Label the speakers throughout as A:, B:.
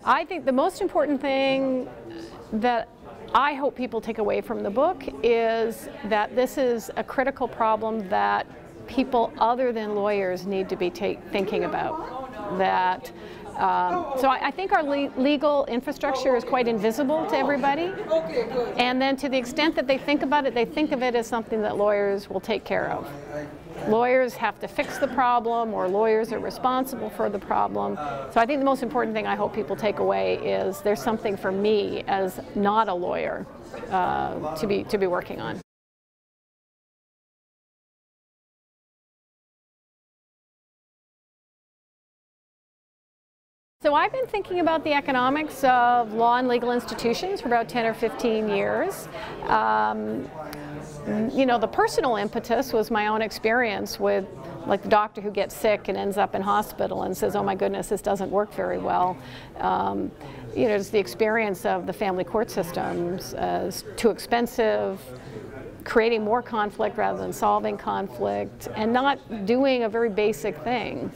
A: I think the most important thing that I hope people take away from the book is that this is a critical problem that people other than lawyers need to be thinking about. That, so I think our legal infrastructure is quite invisible to everybody, and then to the extent that they think about it, they think of it as something that lawyers will take care of. Lawyers have to fix the problem, or lawyers are responsible for the problem. So I think the most important thing I hope people take away is there's something for me as not a lawyer to be working on. So I've been thinking about the economics of law and legal institutions for about 10 or 15 years. You know, the personal impetus was my own experience with, like, the doctor who gets sick and ends up in hospital and says, oh my goodness, this doesn't work very well. You know, it's the experience of the family court systems as too expensive, creating more conflict rather than solving conflict, and not doing a very basic thing.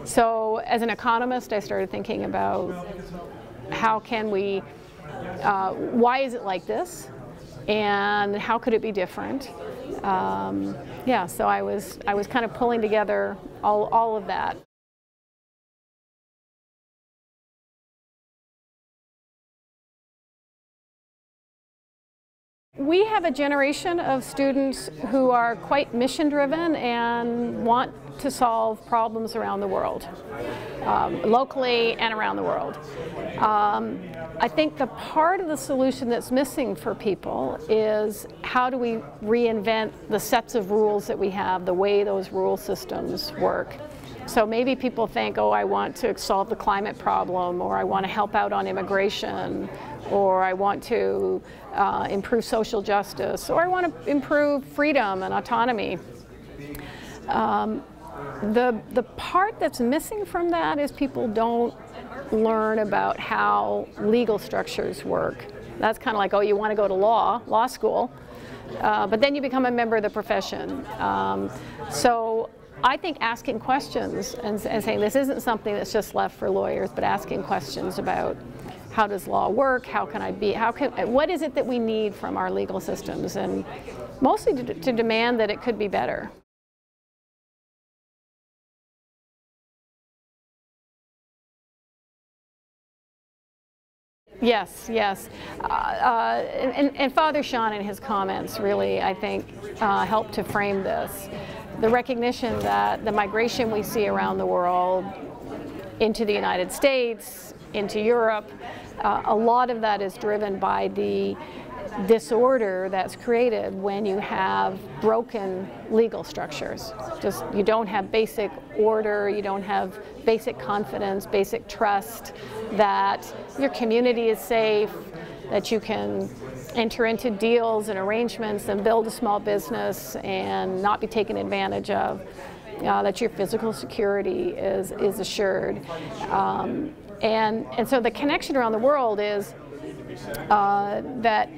A: So as an economist, I started thinking about how can we, why is it like this? And how could it be different? Yeah, so I was kind of pulling together all of that. We have a generation of students who are quite mission-driven and want to solve problems around the world, locally and around the world. I think the part of the solution that's missing for people is how do we reinvent the sets of rules that we have, the way those rule systems work. So maybe people think, oh, I want to solve the climate problem, or I want to help out on immigration, or I want to improve social justice, or I want to improve freedom and autonomy. The part that's missing from that is people don't learn about how legal structures work. That's kind of like, oh, you want to go to law school, but then you become a member of the profession. So I think asking questions and saying this isn't something that's just left for lawyers, but asking questions about how does law work, how can I be, what is it that we need from our legal systems, and mostly to demand that it could be better. Yes, yes. And Father Sean in his comments really, I think, helped to frame this. The recognition that the migration we see around the world into the United States, into Europe, a lot of that is driven by the disorder that's created when you have broken legal structures. Just, you don't have basic order, you don't have basic confidence, basic trust that your community is safe, that you can enter into deals and arrangements and build a small business and not be taken advantage of, that your physical security is assured. And so the connection around the world is that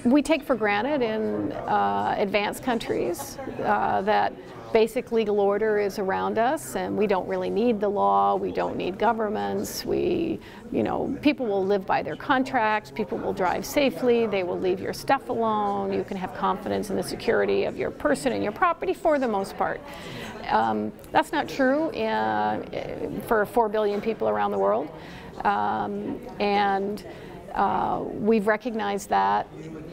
A: we take for granted in advanced countries that basic legal order is around us, and we don't really need the law, we don't need governments, people will live by their contracts, people will drive safely, they will leave your stuff alone, you can have confidence in the security of your person and your property for the most part. That's not true for 4 billion people around the world, and we've recognized that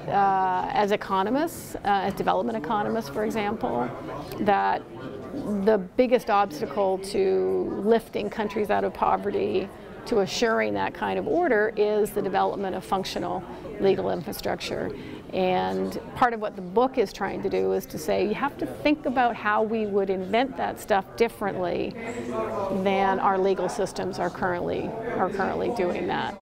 A: as economists, as development economists, for example, that the biggest obstacle to lifting countries out of poverty, to assuring that kind of order, is the development of functional legal infrastructure. And part of what the book is trying to do is to say you have to think about how we would invent that stuff differently than our legal systems are currently doing that.